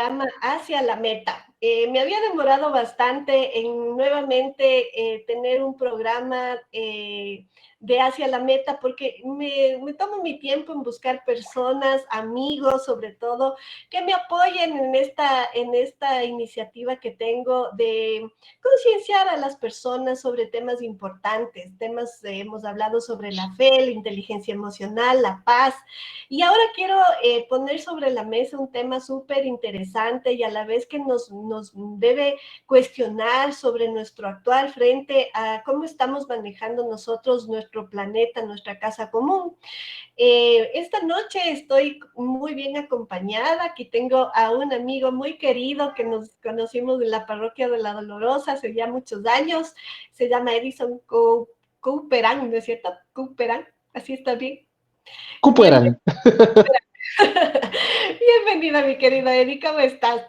programa Hacia la Meta. Me había demorado bastante en nuevamente tener un programa de Hacia la Meta porque me tomo mi tiempo en buscar personas, amigos sobre todo, que me apoyen en esta iniciativa que tengo de concienciar a las personas sobre temas importantes. Hemos hablado sobre la fe, la inteligencia emocional, la paz. Y ahora quiero poner sobre la mesa un tema súper interesante y a la vez que nos debe cuestionar sobre nuestro actual frente a cómo estamos manejando nosotros nuestro planeta, nuestra casa común. Esta noche estoy muy bien acompañada. Aquí tengo a un amigo muy querido que nos conocimos en la parroquia de La Dolorosa hace ya muchos años. Se llama Edison Cooperán, ¿no es cierto? Cooperán, así está bien. Cooperán. Bienvenida, mi querida Eddie, ¿cómo estás?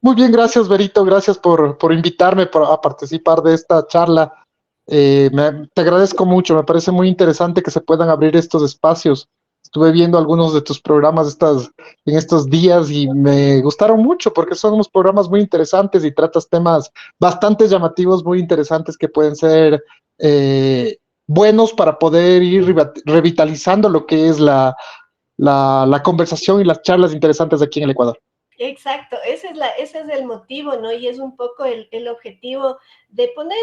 Muy bien, gracias, Berito. Gracias por invitarme a participar de esta charla. Te agradezco mucho. Me parece muy interesante que se puedan abrir estos espacios. Estuve viendo algunos de tus programas en estos días y me gustaron mucho porque son unos programas muy interesantes y tratas temas bastante llamativos, muy interesantes que pueden ser buenos para poder ir revitalizando lo que es la conversación y las charlas interesantes aquí en el Ecuador. Exacto, ese es el motivo, ¿no? Y es un poco el objetivo de poner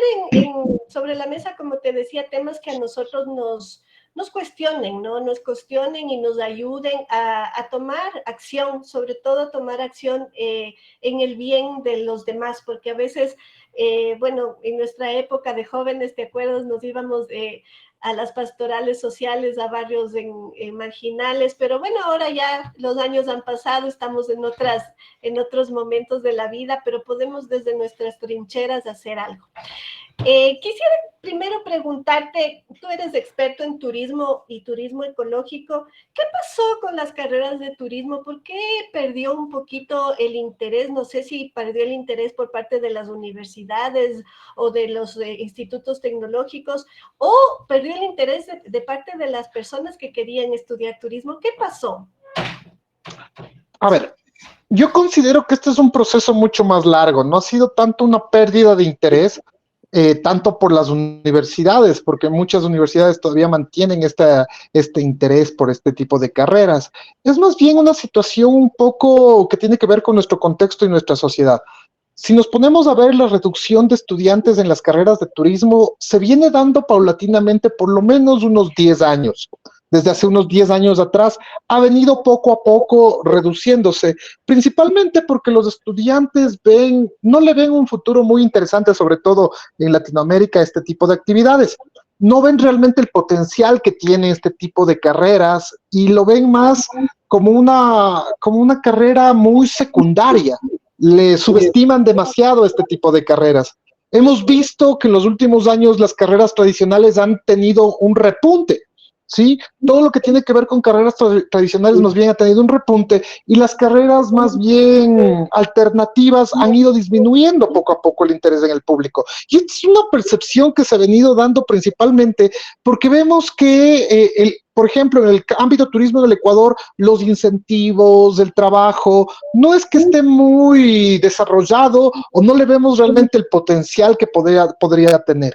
sobre la mesa, como te decía, temas que a nosotros nos cuestionen, ¿no? Nos cuestionen y nos ayuden a tomar acción, sobre todo tomar acción en el bien de los demás, porque a veces, bueno, en nuestra época de jóvenes, ¿te acuerdas? Nos íbamos a las pastorales sociales, a barrios marginales, pero bueno, ahora ya los años han pasado, estamos en otros momentos de la vida, pero podemos desde nuestras trincheras hacer algo. Quisiera primero preguntarte, tú eres experto en turismo y turismo ecológico, ¿qué pasó con las carreras de turismo? ¿Por qué perdió un poquito el interés? No sé si perdió el interés por parte de las universidades o de los institutos tecnológicos, o perdió el interés de parte de las personas que querían estudiar turismo. ¿Qué pasó? A ver, yo considero que este es un proceso mucho más largo, no ha sido tanto una pérdida de interés, tanto por las universidades, porque muchas universidades todavía mantienen este interés por este tipo de carreras. Es más bien una situación un poco que tiene que ver con nuestro contexto y nuestra sociedad. Si nos ponemos a ver la reducción de estudiantes en las carreras de turismo, se viene dando paulatinamente por lo menos unos 10 años. Desde hace unos 10 años atrás, ha venido poco a poco reduciéndose, principalmente porque los estudiantes no le ven un futuro muy interesante, sobre todo en Latinoamérica, a este tipo de actividades. No ven realmente el potencial que tiene este tipo de carreras y lo ven más como una carrera muy secundaria. Le subestiman demasiado este tipo de carreras. Hemos visto que en los últimos años las carreras tradicionales han tenido un repunte. ¿Sí? Todo lo que tiene que ver con carreras tradicionales más bien ha tenido un repunte y las carreras más bien alternativas han ido disminuyendo poco a poco el interés en el público. Y es una percepción que se ha venido dando principalmente porque vemos que, por ejemplo, en el ámbito turismo del Ecuador, los incentivos, el trabajo, no es que esté muy desarrollado o no le vemos realmente el potencial que podría tener.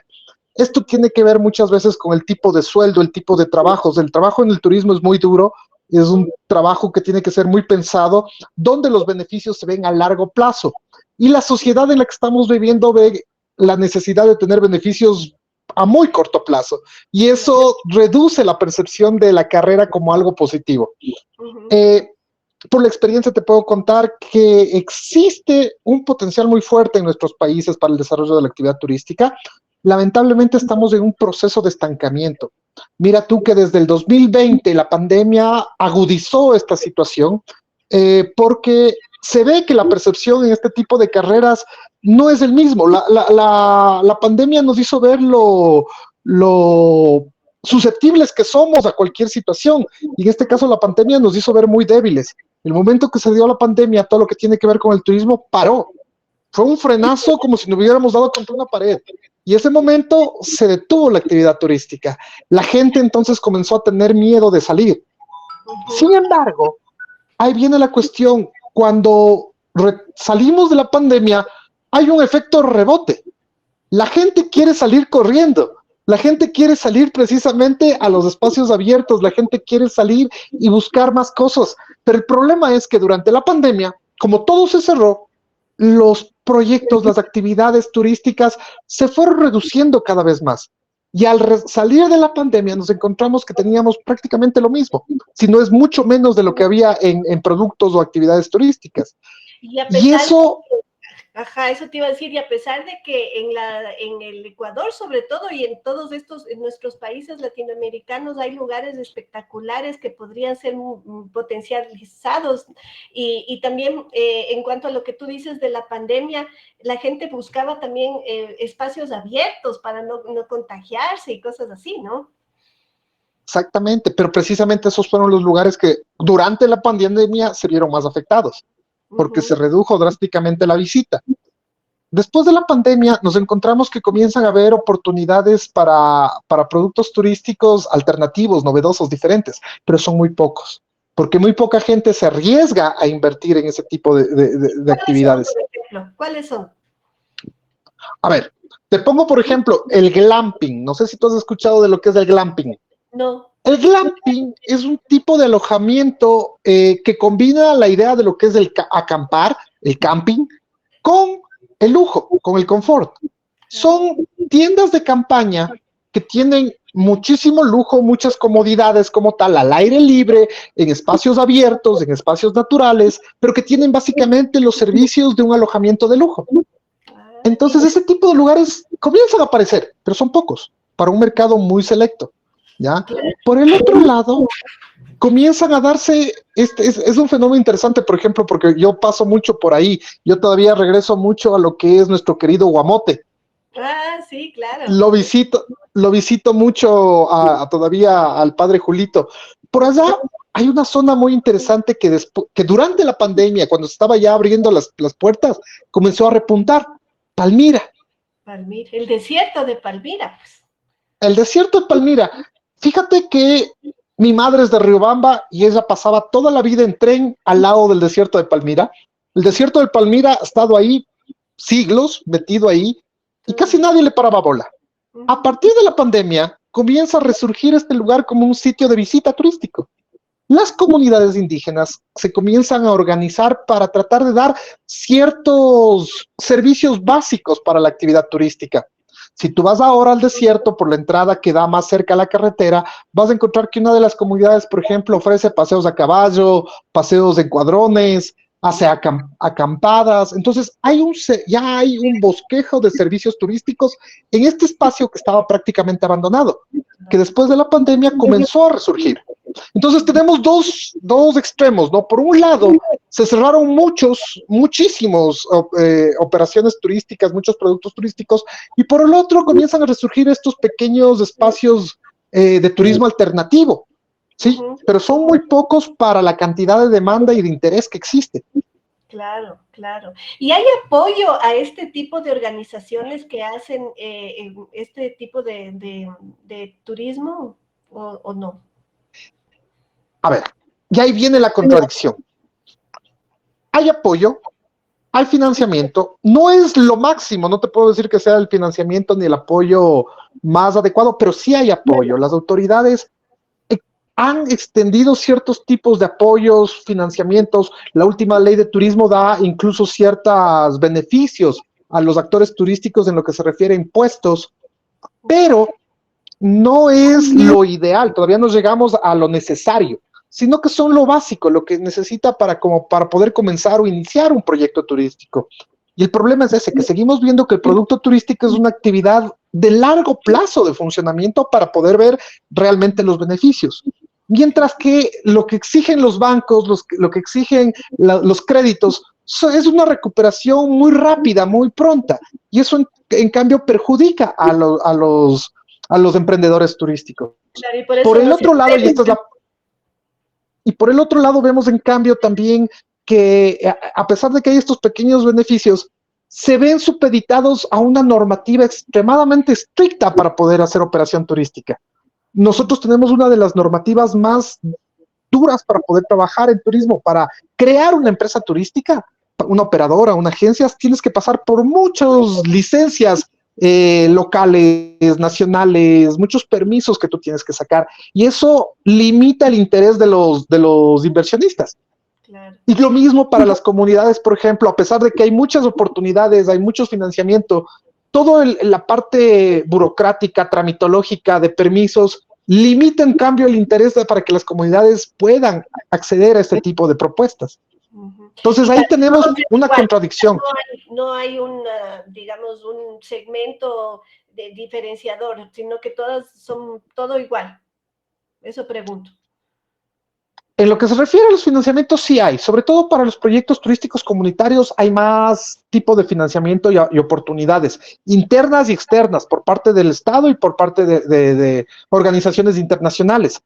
Esto tiene que ver muchas veces con el tipo de sueldo, el tipo de trabajos. El trabajo en el turismo es muy duro, es un trabajo que tiene que ser muy pensado, donde los beneficios se ven a largo plazo. Y la sociedad en la que estamos viviendo ve la necesidad de tener beneficios a muy corto plazo. Y eso reduce la percepción de la carrera como algo positivo. Por la experiencia te puedo contar que existe un potencial muy fuerte en nuestros países para el desarrollo de la actividad turística. Lamentablemente estamos en un proceso de estancamiento. Mira tú que desde el 2020 la pandemia agudizó esta situación porque se ve que la percepción en este tipo de carreras no es el mismo. La pandemia nos hizo ver lo susceptibles que somos a cualquier situación y en este caso la pandemia nos hizo ver muy débiles. El momento que se dio la pandemia, todo lo que tiene que ver con el turismo paró. Fue un frenazo como si nos hubiéramos dado contra una pared. Y ese momento se detuvo la actividad turística. La gente entonces comenzó a tener miedo de salir. Sin embargo, ahí viene la cuestión. Cuando salimos de la pandemia, hay un efecto rebote. La gente quiere salir corriendo. La gente quiere salir precisamente a los espacios abiertos. La gente quiere salir y buscar más cosas. Pero el problema es que durante la pandemia, como todo se cerró, los proyectos, las actividades turísticas se fueron reduciendo cada vez más. Y al salir de la pandemia nos encontramos que teníamos prácticamente lo mismo, si no es mucho menos de lo que había en productos o actividades turísticas. Y a Y pesar eso... Ajá, eso te iba a decir, y a pesar de que en el Ecuador, sobre todo, y en todos estos, en nuestros países latinoamericanos, hay lugares espectaculares que podrían ser potencializados, y también en cuanto a lo que tú dices de la pandemia, la gente buscaba también espacios abiertos para no contagiarse y cosas así, ¿no? Exactamente, pero precisamente esos fueron los lugares que durante la pandemia se vieron más afectados, porque se redujo drásticamente la visita. Después de la pandemia nos encontramos que comienzan a haber oportunidades para productos turísticos alternativos, novedosos, diferentes, pero son muy pocos, porque muy poca gente se arriesga a invertir en ese tipo de actividades. ¿Cuáles son, por ejemplo? ¿Cuáles son? A ver, te pongo por ejemplo el glamping. No sé si tú has escuchado de lo que es el glamping. No. El glamping es un tipo de alojamiento que combina la idea de lo que es el acampar, el camping, con el lujo, con el confort. Son tiendas de campaña que tienen muchísimo lujo, muchas comodidades como tal, al aire libre, en espacios abiertos, en espacios naturales, pero que tienen básicamente los servicios de un alojamiento de lujo. Entonces ese tipo de lugares comienzan a aparecer, pero son pocos, para un mercado muy selecto, ¿ya? Por el otro lado, comienzan a darse, es un fenómeno interesante, por ejemplo, porque yo paso mucho por ahí, yo todavía regreso mucho a lo que es nuestro querido Guamote. Ah, sí, claro. Lo visito mucho todavía al padre Julito. Por allá hay una zona muy interesante que durante la pandemia, cuando estaba ya abriendo las puertas, comenzó a repuntar. Palmira. Palmira, el desierto de Palmira, pues. El desierto de Palmira. Fíjate que mi madre es de Riobamba y ella pasaba toda la vida en tren al lado del desierto de Palmira. El desierto de Palmira ha estado ahí siglos, metido ahí, y casi nadie le paraba bola. A partir de la pandemia, comienza a resurgir este lugar como un sitio de visita turístico. Las comunidades indígenas se comienzan a organizar para tratar de dar ciertos servicios básicos para la actividad turística. Si tú vas ahora al desierto por la entrada que da más cerca a la carretera, vas a encontrar que una de las comunidades, por ejemplo, ofrece paseos a caballo, paseos en cuadrones, hace acampadas. Entonces ya hay un bosquejo de servicios turísticos en este espacio que estaba prácticamente abandonado, que después de la pandemia comenzó a resurgir. Entonces tenemos dos extremos, ¿no? Por un lado, se cerraron muchísimos operaciones turísticas, muchos productos turísticos, y por el otro comienzan a resurgir estos pequeños espacios de turismo alternativo, ¿sí? Pero son muy pocos para la cantidad de demanda y de interés que existe. Claro, claro. ¿Y hay apoyo a este tipo de organizaciones que hacen este tipo de turismo o no? A ver, y ahí viene la contradicción. Hay apoyo, hay financiamiento, no es lo máximo, no te puedo decir que sea el financiamiento ni el apoyo más adecuado, pero sí hay apoyo. Las autoridades han extendido ciertos tipos de apoyos, financiamientos. La última ley de turismo da incluso ciertos beneficios a los actores turísticos en lo que se refiere a impuestos, pero no es lo ideal, todavía no llegamos a lo necesario, sino que son lo básico, lo que necesita para poder comenzar o iniciar un proyecto turístico. Y el problema es ese, que seguimos viendo que el producto turístico es una actividad de largo plazo de funcionamiento para poder ver realmente los beneficios. Mientras que lo que exigen los bancos, lo que exigen los créditos, es una recuperación muy rápida, muy pronta. Y eso en cambio perjudica a los emprendedores turísticos. Claro, por el otro lado, y por el otro lado vemos en cambio también que a pesar de que hay estos pequeños beneficios, se ven supeditados a una normativa extremadamente estricta para poder hacer operación turística. Nosotros tenemos una de las normativas más estructuras para poder trabajar en turismo, para crear una empresa turística, una operadora, una agencia, tienes que pasar por muchas licencias locales, nacionales, muchos permisos que tú tienes que sacar, y eso limita el interés de los inversionistas. Claro. Y lo mismo para las comunidades, por ejemplo, a pesar de que hay muchas oportunidades, hay mucho financiamiento, toda la parte burocrática, tramitológica de permisos, limita en cambio el interés para que las comunidades puedan acceder a este tipo de propuestas. Entonces ahí tenemos una contradicción. No hay digamos, un segmento diferenciador, sino que todas son todo igual. Eso pregunto. En lo que se refiere a los financiamientos, sí hay, sobre todo para los proyectos turísticos comunitarios hay más tipo de financiamiento y oportunidades internas y externas por parte del Estado y por parte de organizaciones internacionales.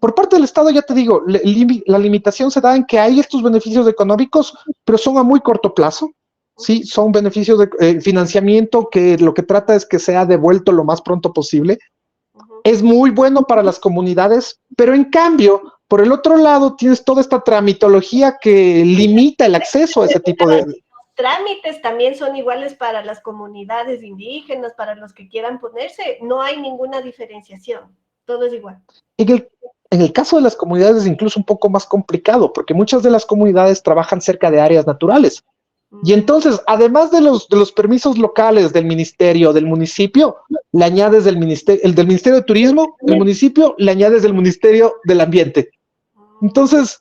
Por parte del Estado, ya te digo, la limitación se da en que hay estos beneficios económicos, pero son a muy corto plazo, ¿sí? Son beneficios de financiamiento que lo que trata es que sea devuelto lo más pronto posible. Es muy bueno para las comunidades, pero en cambio, por el otro lado, tienes toda esta tramitología que limita el acceso a ese tipo de... Los trámites también son iguales para las comunidades indígenas, para los que quieran ponerse. No hay ninguna diferenciación. Todo es igual. En el caso de las comunidades es incluso un poco más complicado, porque muchas de las comunidades trabajan cerca de áreas naturales. Y entonces, además de los permisos locales del ministerio, del municipio, le añades el del Ministerio de Turismo, el municipio, le añades el Ministerio del Ambiente. Entonces,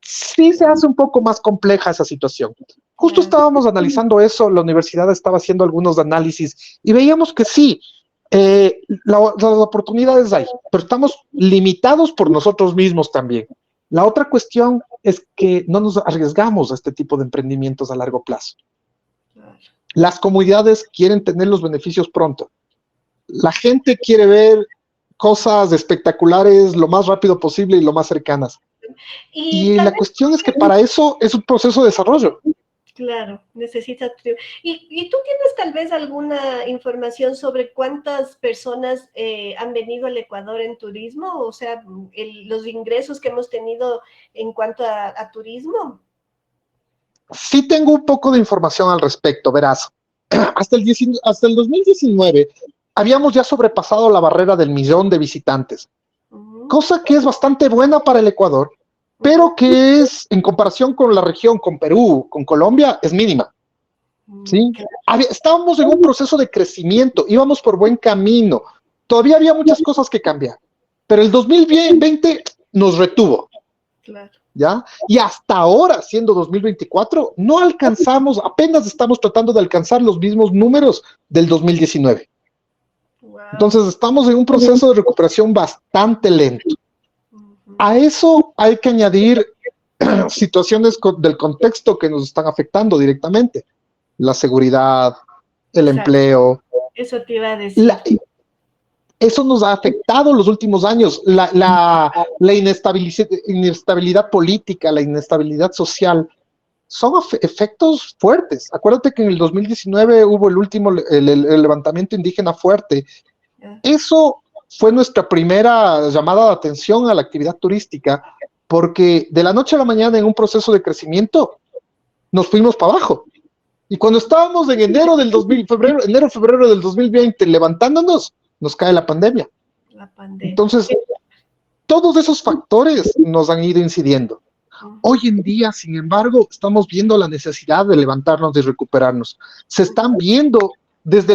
sí se hace un poco más compleja esa situación. Justo estábamos analizando eso, la universidad estaba haciendo algunos análisis y veíamos que sí, las oportunidades hay, pero estamos limitados por nosotros mismos también. La otra cuestión es que no nos arriesgamos a este tipo de emprendimientos a largo plazo. Las comunidades quieren tener los beneficios pronto. La gente quiere ver cosas espectaculares lo más rápido posible y lo más cercanas. Y la cuestión es que para eso es un proceso de desarrollo. Claro, necesita... ¿Y tú tienes tal vez alguna información sobre cuántas personas han venido al Ecuador en turismo? O sea, los ingresos que hemos tenido en cuanto a turismo. Sí tengo un poco de información al respecto, verás. Hasta el 2019 habíamos ya sobrepasado la barrera del 1.000.000 de visitantes, cosa que es bastante buena para el Ecuador, pero que es, en comparación con la región, con Perú, con Colombia, es mínima. ¿Sí? Estábamos en un proceso de crecimiento, íbamos por buen camino, todavía había muchas cosas que cambiar, pero el 2020 nos retuvo. Claro. ¿Ya? Y hasta ahora, siendo 2024, no alcanzamos, apenas estamos tratando de alcanzar los mismos números del 2019. Wow. Entonces estamos en un proceso de recuperación bastante lento. A eso hay que añadir situaciones del contexto que nos están afectando directamente. La seguridad, el empleo. Eso te iba a decir. Eso nos ha afectado los últimos años, la inestabilidad política, la inestabilidad social, son efectos fuertes. Acuérdate que en el 2019 hubo el levantamiento indígena fuerte. Eso fue nuestra primera llamada de atención a la actividad turística, porque de la noche a la mañana en un proceso de crecimiento nos fuimos para abajo. Y cuando estábamos en enero, febrero del 2020 levantándonos, nos cae la pandemia. Entonces, todos esos factores nos han ido incidiendo. Hoy en día, sin embargo, estamos viendo la necesidad de levantarnos y recuperarnos. Se están viendo desde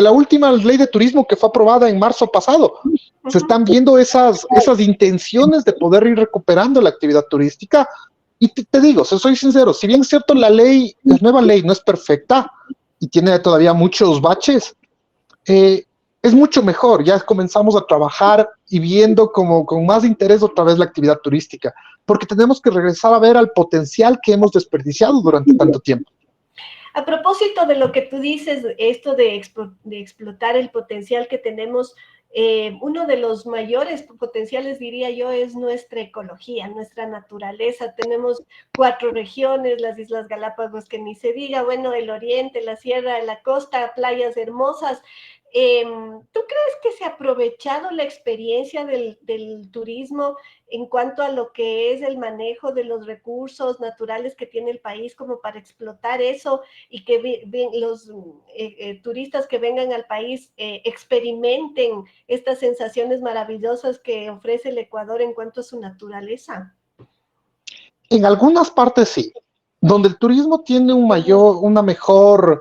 la última ley de turismo que fue aprobada en marzo pasado. Se están viendo esas intenciones de poder ir recuperando la actividad turística. Y te digo, soy sincero, si bien es cierto la nueva ley no es perfecta y tiene todavía muchos baches, es mucho mejor. Ya comenzamos a trabajar y viendo como con más interés otra vez la actividad turística, porque tenemos que regresar a ver al potencial que hemos desperdiciado durante tanto tiempo. A propósito de lo que tú dices, esto de explotar el potencial que tenemos, uno de los mayores potenciales, diría yo, es nuestra ecología, nuestra naturaleza. Tenemos 4 regiones, las Islas Galápagos, que ni se diga, bueno, el oriente, la sierra, la costa, playas hermosas. ¿Tú crees que se ha aprovechado la experiencia del turismo en cuanto a lo que es el manejo de los recursos naturales que tiene el país como para explotar eso y que los turistas que vengan al país experimenten estas sensaciones maravillosas que ofrece el Ecuador en cuanto a su naturaleza? En algunas partes sí. Donde el turismo tiene una mejor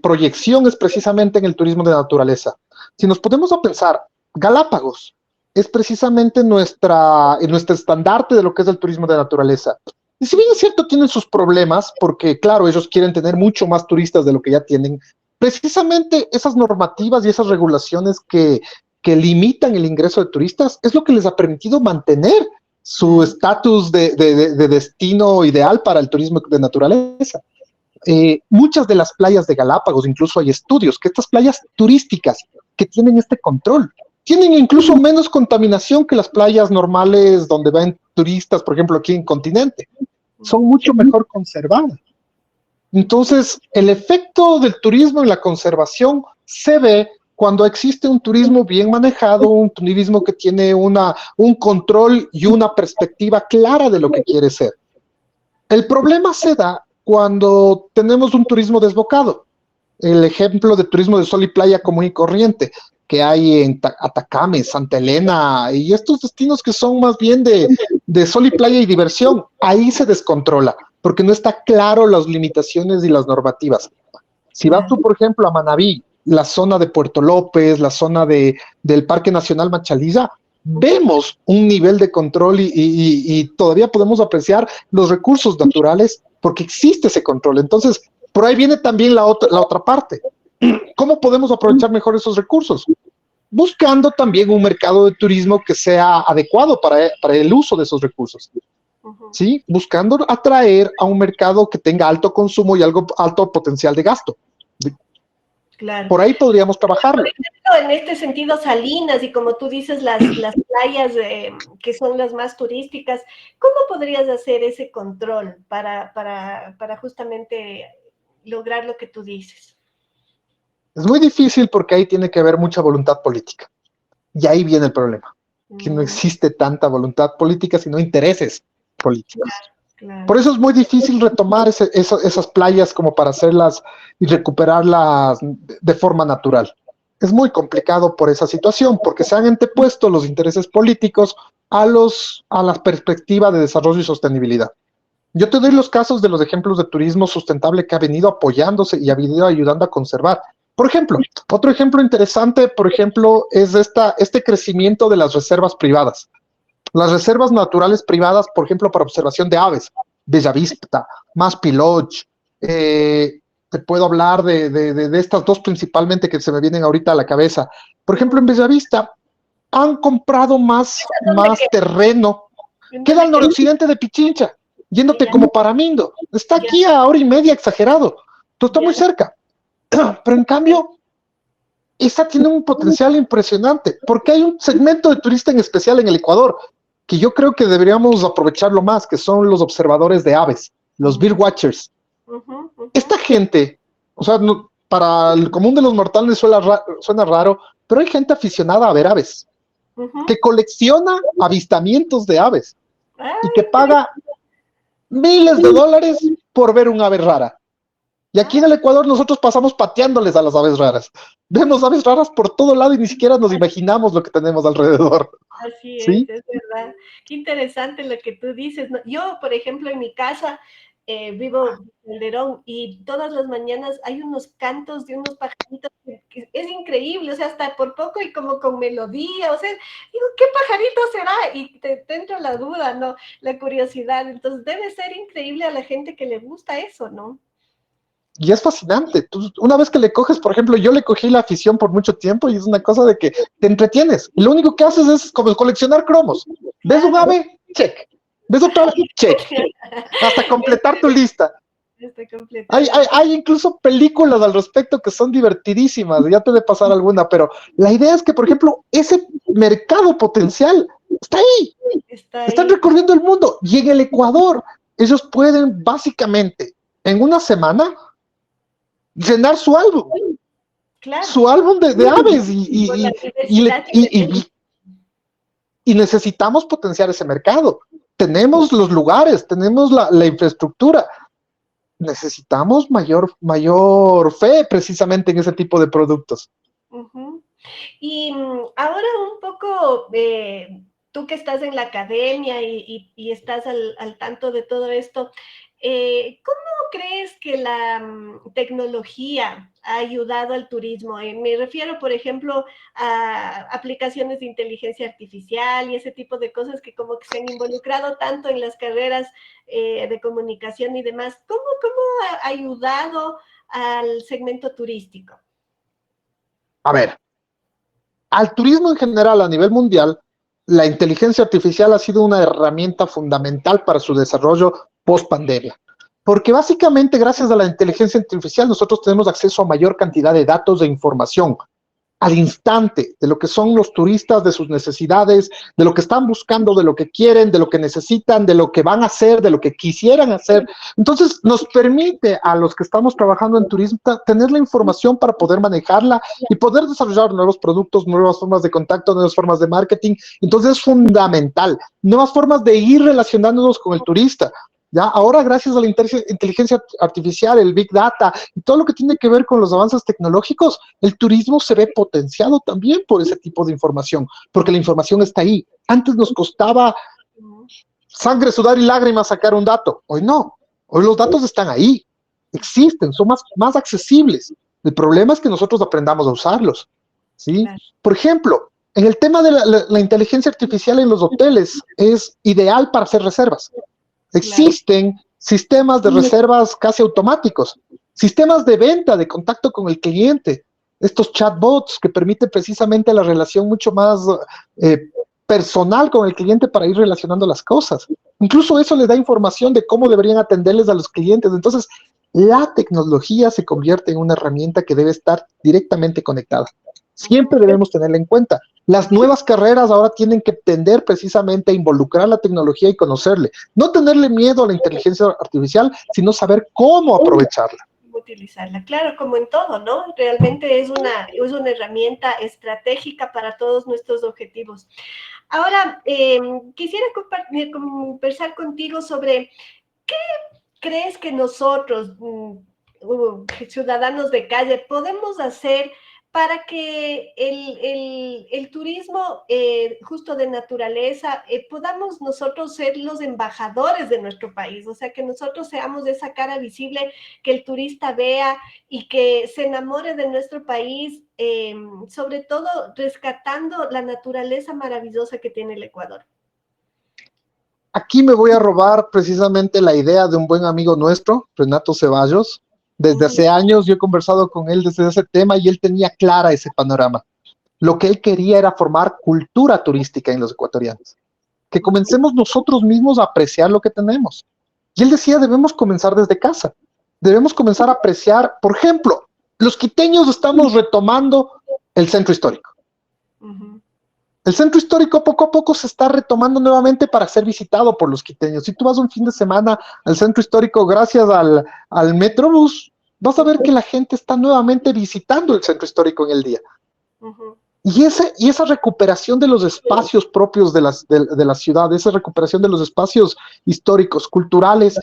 proyección es precisamente en el turismo de naturaleza. Si nos ponemos a pensar, Galápagos es precisamente nuestro estandarte de lo que es el turismo de naturaleza. Y si bien es cierto, tienen sus problemas, porque claro, ellos quieren tener mucho más turistas de lo que ya tienen, precisamente esas normativas y esas regulaciones que limitan el ingreso de turistas es lo que les ha permitido mantener su estatus de destino ideal para el turismo de naturaleza. Muchas de las playas de Galápagos, incluso hay estudios, que estas playas turísticas que tienen este control, tienen incluso menos contaminación que las playas normales donde van turistas, por ejemplo, aquí en continente. Son mucho mejor conservadas. Entonces, el efecto del turismo en la conservación se ve cuando existe un turismo bien manejado, un turismo que tiene un control y una perspectiva clara de lo que quiere ser. El problema se da cuando tenemos un turismo desbocado. El ejemplo de turismo de sol y playa común y corriente que hay en Atacama, Santa Elena y estos destinos que son más bien de sol y playa y diversión, ahí se descontrola porque no está claro las limitaciones y las normativas. Si vas tú, por ejemplo, a Manabí, la zona de Puerto López, la zona del Parque Nacional Machalilla, vemos un nivel de control y todavía podemos apreciar los recursos naturales porque existe ese control. Entonces, por ahí viene también la otra parte. ¿Cómo podemos aprovechar mejor esos recursos? Buscando también un mercado de turismo que sea adecuado para el uso de esos recursos. ¿Sí? Buscando atraer a un mercado que tenga alto consumo y alto potencial de gasto. Claro. Por ahí podríamos trabajarlo. Por ejemplo, en este sentido, Salinas y como tú dices, las playas que son las más turísticas, ¿cómo podrías hacer ese control para justamente lograr lo que tú dices? Es muy difícil porque ahí tiene que haber mucha voluntad política. Y ahí viene el problema, que no existe tanta voluntad política, sino intereses políticos. Claro, claro. Por eso es muy difícil retomar esas playas como para hacerlas y recuperarlas de forma natural. Es muy complicado por esa situación, porque se han antepuesto los intereses políticos a la perspectiva de desarrollo y sostenibilidad. Yo te doy los casos de los ejemplos de turismo sustentable que ha venido apoyándose y ha venido ayudando a conservar. Por ejemplo, otro ejemplo interesante, por ejemplo, es este crecimiento de las reservas privadas. Las reservas naturales privadas, por ejemplo, para observación de aves, Bellavista, Maspiloch, te puedo hablar de estas dos principalmente que se me vienen ahorita a la cabeza. Por ejemplo, en Bellavista han comprado más terreno. Queda al noroccidente de Pichincha, yéndote como para Mindo. Está aquí a hora y media exagerado. Tú estás muy cerca. Pero en cambio, esta tiene un potencial impresionante, porque hay un segmento de turista en especial en el Ecuador, que yo creo que deberíamos aprovecharlo más, que son los observadores de aves, los bird watchers. Esta gente, o sea, no, para el común de los mortales suena raro, pero hay gente aficionada a ver aves, que colecciona avistamientos de aves, y que paga miles de dólares por ver un ave rara. Y aquí en el Ecuador nosotros pasamos pateándoles a las aves raras. Vemos aves raras por todo lado y ni siquiera nos imaginamos lo que tenemos alrededor. Así es, ¿sí? Es verdad. Qué interesante lo que tú dices. Yo, por ejemplo, en mi casa vivo en Calderón y todas las mañanas hay unos cantos de unos pajaritos que es increíble, o sea, hasta por poco y como con melodía, o sea, digo, ¿qué pajarito será? Y te entra la duda, ¿no? La curiosidad. Entonces debe ser increíble a la gente que le gusta eso, ¿no? Y es fascinante. Tú, una vez que le coges, por ejemplo, yo le cogí la afición por mucho tiempo y es una cosa de que te entretienes. Y lo único que haces es como coleccionar cromos. ¿Ves un ave? Check. ¿Ves otra ave? Check. Hasta completar tu lista. Hay incluso películas al respecto que son divertidísimas. Ya te debe pasar alguna, pero la idea es que, por ejemplo, ese mercado potencial está ahí. Están recorriendo el mundo. Y en el Ecuador, ellos pueden básicamente en una semana llenar su álbum. claro, su álbum de aves por la y, diversidad que tenemos. y necesitamos potenciar ese mercado. Tenemos los lugares, tenemos la infraestructura, necesitamos mayor fe precisamente en ese tipo de productos. Ujú. Y ahora un poco, tú que estás en la academia y estás al tanto de todo esto, ¿cómo crees que la tecnología ha ayudado al turismo? Me refiero, por ejemplo, a aplicaciones de inteligencia artificial y ese tipo de cosas que como que se han involucrado tanto en las carreras de comunicación y demás. ¿Cómo ha ayudado al segmento turístico? A ver, al turismo en general a nivel mundial, la inteligencia artificial ha sido una herramienta fundamental para su desarrollo post pandemia. Porque básicamente gracias a la inteligencia artificial nosotros tenemos acceso a mayor cantidad de datos e información al instante de lo que son los turistas, de sus necesidades, de lo que están buscando, de lo que quieren, de lo que necesitan, de lo que van a hacer, de lo que quisieran hacer. Entonces, nos permite a los que estamos trabajando en turismo tener la información para poder manejarla y poder desarrollar nuevos productos, nuevas formas de contacto, nuevas formas de marketing. Entonces, es fundamental. Nuevas formas de ir relacionándonos con el turista. ¿Ya? Ahora, gracias a la inteligencia artificial, el Big Data y todo lo que tiene que ver con los avances tecnológicos, el turismo se ve potenciado también por ese tipo de información, porque la información está ahí. Antes nos costaba sangre, sudar y lágrimas sacar un dato. Hoy no. Hoy los datos están ahí. Existen, son más accesibles. El problema es que nosotros aprendamos a usarlos. ¿Sí? Claro, Por ejemplo, en el tema de la inteligencia artificial en los hoteles, es ideal para hacer reservas. claro. Existen sistemas de reservas casi automáticos, sistemas de venta, de contacto con el cliente, estos chatbots que permiten precisamente la relación mucho más eh, personal con el cliente para ir relacionando las cosas. Incluso eso les da información de cómo deberían atenderles a los clientes. Entonces, la tecnología se convierte en una herramienta que debe estar directamente conectada. Siempre Ujú. debemos tenerla en cuenta. Las nuevas carreras ahora tienen que tender precisamente a involucrar la tecnología y conocerle. No tenerle miedo a la inteligencia artificial, sino saber cómo aprovecharla. Utilizarla, claro, como en todo, ¿no? Realmente es una herramienta estratégica para todos nuestros objetivos. Ahora, quisiera conversar contigo sobre qué crees que nosotros, ciudadanos de calle, podemos hacer para que el turismo justo de naturaleza podamos nosotros ser los embajadores de nuestro país, o sea, que nosotros seamos esa cara visible que el turista vea y que se enamore de nuestro país, sobre todo rescatando la naturaleza maravillosa que tiene el Ecuador. Aquí me voy a robar precisamente la idea de un buen amigo nuestro, Renato Ceballos. Desde hace años yo he conversado con él desde ese tema y él tenía clara ese panorama. Lo que él quería era formar cultura turística en los ecuatorianos. Que comencemos nosotros mismos a apreciar lo que tenemos. Y él decía, debemos comenzar desde casa. Debemos comenzar a apreciar, por ejemplo, los quiteños estamos retomando el centro histórico. Uh-huh. El centro histórico poco a poco se está retomando nuevamente para ser visitado por los quiteños. Si tú vas un fin de semana al centro histórico gracias al Metrobús, vas a ver que la gente está nuevamente visitando el centro histórico en el día. Uh-huh. Y esa recuperación de los espacios propios de la ciudad, esa recuperación de los espacios históricos, culturales,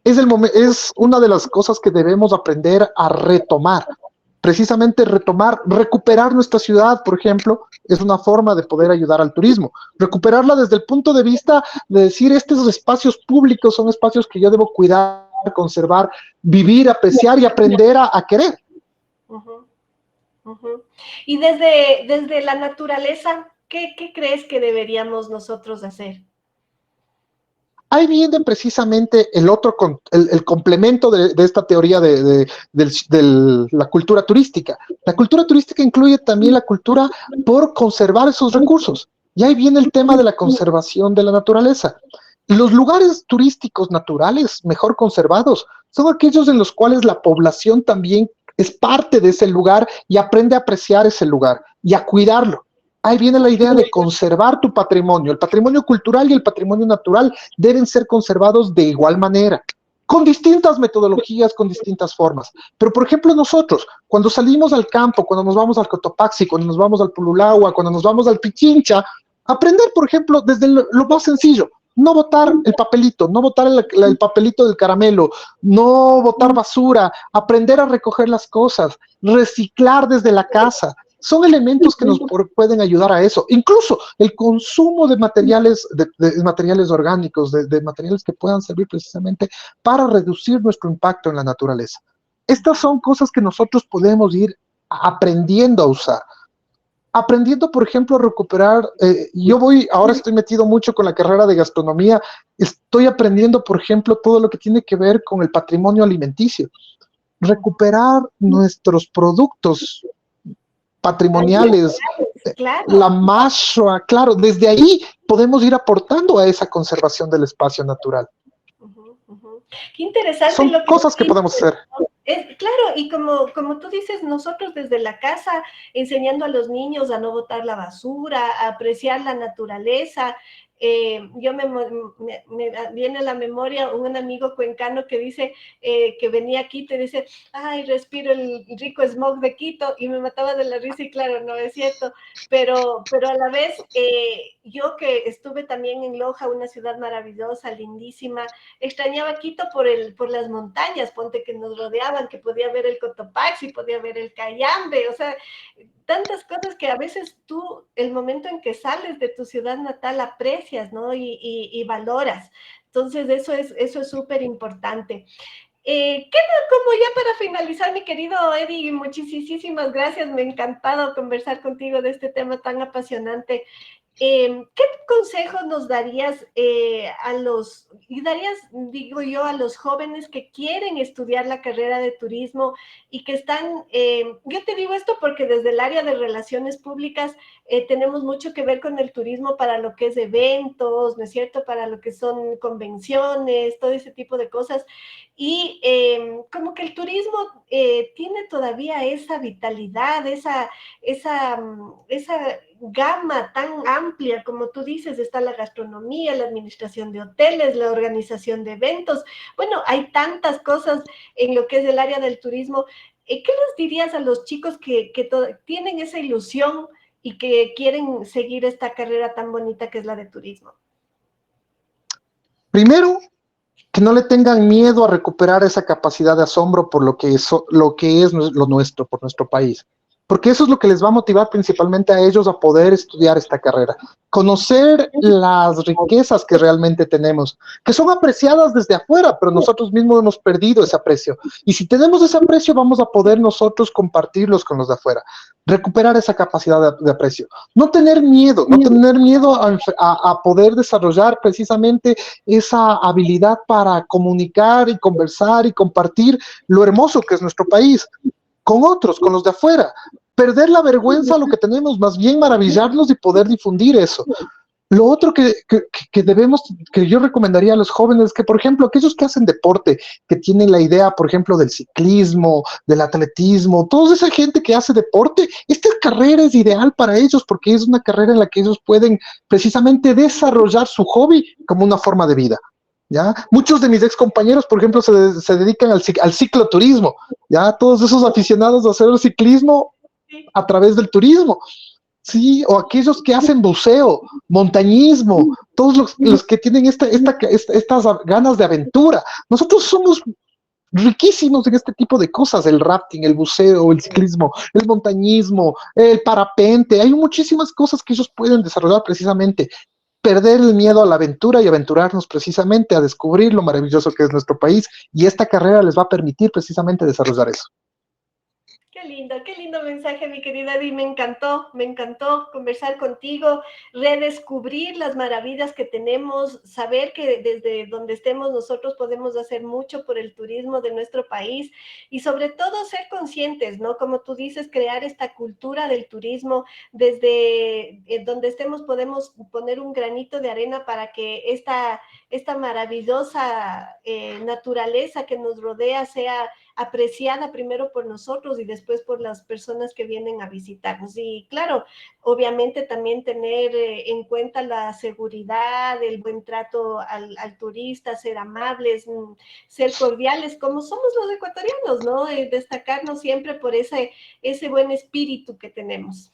es una de las cosas que debemos aprender a retomar. Precisamente retomar, recuperar nuestra ciudad, por ejemplo, es una forma de poder ayudar al turismo. Recuperarla desde el punto de vista de decir, estos espacios públicos son espacios que yo debo cuidar, conservar, vivir, apreciar y aprender a querer. Uh-huh. Uh-huh. Y desde la naturaleza, ¿qué crees que deberíamos nosotros hacer? Ahí viene precisamente el complemento de esta teoría de la cultura turística. La cultura turística incluye también la cultura por conservar esos recursos. Y ahí viene el tema de la conservación de la naturaleza. Los lugares turísticos naturales mejor conservados son aquellos en los cuales la población también es parte de ese lugar y aprende a apreciar ese lugar y a cuidarlo. Ahí viene la idea de conservar tu patrimonio. El patrimonio cultural y el patrimonio natural deben ser conservados de igual manera. con distintas metodologías, con distintas formas. Pero, por ejemplo, nosotros, cuando salimos al campo, cuando nos vamos al Cotopaxi, cuando nos vamos al Pululagua, cuando nos vamos al Pichincha, aprender, por ejemplo, desde lo más sencillo, no botar el papelito, no botar el papelito del caramelo, no botar basura, aprender a recoger las cosas, reciclar desde la casa. Son elementos que nos pueden ayudar a eso. Incluso el consumo de materiales, de materiales orgánicos, de materiales que puedan servir precisamente para reducir nuestro impacto en la naturaleza. Estas son cosas que nosotros podemos ir aprendiendo a usar. Aprendiendo, por ejemplo, a recuperar, ahora estoy metido mucho con la carrera de gastronomía, estoy aprendiendo, por ejemplo, todo lo que tiene que ver con el patrimonio alimenticio. Recuperar nuestros productos patrimoniales, claro. la mashua, claro, desde ahí podemos ir aportando a esa conservación del espacio natural. Qué interesante. Son cosas que podemos hacer. Claro, y como tú dices, nosotros desde la casa, enseñando a los niños a no botar la basura, a apreciar la naturaleza. Yo me viene a la memoria un amigo cuencano que dice que venía a Quito y dice, ay, respiro el rico smog de Quito, y me mataba de la risa, y claro, no es cierto, pero a la vez, yo que estuve también en Loja, una ciudad maravillosa, lindísima, extrañaba Quito por las montañas, ponte, que nos rodeaban, que podía ver el Cotopaxi, podía ver el Cayambe, o sea, tantas cosas que a veces tú, el momento en que sales de tu ciudad natal, aprecias, ¿no? Y valoras. Entonces, eso es súper importante. Como ya para finalizar, mi querido Eddie, muchísimas gracias, me ha encantado conversar contigo de este tema tan apasionante. ¿Qué consejos nos darías digo yo, a los jóvenes que quieren estudiar la carrera de turismo y que están, yo te digo esto porque desde el área de relaciones públicas tenemos mucho que ver con el turismo para lo que es eventos, ¿no es cierto? Para lo que son convenciones, todo ese tipo de cosas. Y como que el turismo tiene todavía esa vitalidad, esa gama tan amplia, como tú dices, está la gastronomía, la administración de hoteles, la organización de eventos. Bueno, hay tantas cosas en lo que es el área del turismo. ¿Qué les dirías a los chicos que tienen esa ilusión y que quieren seguir esta carrera tan bonita que es la de turismo? Primero, que no le tengan miedo a recuperar esa capacidad de asombro por lo que es lo nuestro, por nuestro país. Porque eso es lo que les va a motivar principalmente a ellos a poder estudiar esta carrera. Conocer las riquezas que realmente tenemos, que son apreciadas desde afuera, pero nosotros mismos hemos perdido ese aprecio. Y si tenemos ese aprecio, vamos a poder nosotros compartirlos con los de afuera. Recuperar esa capacidad de aprecio. No tener miedo a poder desarrollar precisamente esa habilidad para comunicar y conversar y compartir lo hermoso que es nuestro país con otros, con los de afuera. Perder la vergüenza a lo que tenemos, más bien maravillarnos y poder difundir eso. Lo otro que yo recomendaría a los jóvenes es que, por ejemplo, aquellos que hacen deporte, que tienen la idea, por ejemplo, del ciclismo, del atletismo, toda esa gente que hace deporte, esta carrera es ideal para ellos porque es una carrera en la que ellos pueden precisamente desarrollar su hobby como una forma de vida. ¿Ya? Muchos de mis ex compañeros, por ejemplo, se dedican al cicloturismo, ¿ya? Todos esos aficionados a hacer el ciclismo a través del turismo. Sí, o aquellos que hacen buceo, montañismo, todos los que tienen estas ganas de aventura. Nosotros somos riquísimos en este tipo de cosas, el rafting, el buceo, el ciclismo, el montañismo, el parapente. Hay muchísimas cosas que ellos pueden desarrollar precisamente. Perder el miedo a la aventura y aventurarnos precisamente a descubrir lo maravilloso que es nuestro país, y esta carrera les va a permitir precisamente desarrollar eso. Qué lindo mensaje, mi querida Eddie. Me encantó conversar contigo, redescubrir las maravillas que tenemos, saber que desde donde estemos nosotros podemos hacer mucho por el turismo de nuestro país y sobre todo ser conscientes, ¿no? Como tú dices, crear esta cultura del turismo. Desde donde estemos podemos poner un granito de arena para que esta maravillosa naturaleza que nos rodea sea apreciada primero por nosotros y después por las personas que vienen a visitarnos. Y claro, obviamente también tener en cuenta la seguridad, el buen trato al turista, ser amables, ser cordiales, como somos los ecuatorianos, ¿no? Destacarnos siempre por ese buen espíritu que tenemos.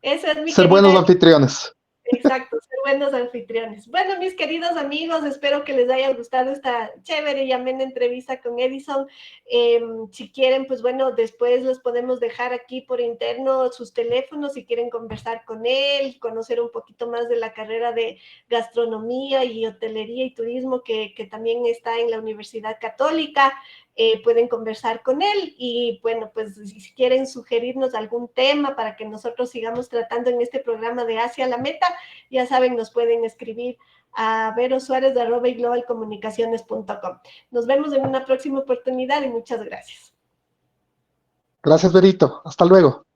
Esa es mi Ser querida. buenos anfitriones. Exacto, ser buenos anfitriones. Bueno, mis queridos amigos, espero que les haya gustado esta chévere y amena entrevista con Edison. Si quieren, pues bueno, después les podemos dejar aquí por interno sus teléfonos si quieren conversar con él, conocer un poquito más de la carrera de gastronomía y hotelería y turismo que también está en la Universidad Católica. Pueden conversar con él y bueno, pues si quieren sugerirnos algún tema para que nosotros sigamos tratando en este programa de Hacia la Meta, ya saben, nos pueden escribir a verosuárez@globalcomunicaciones.com. Nos vemos en una próxima oportunidad y muchas gracias. Gracias, Berito. Hasta luego.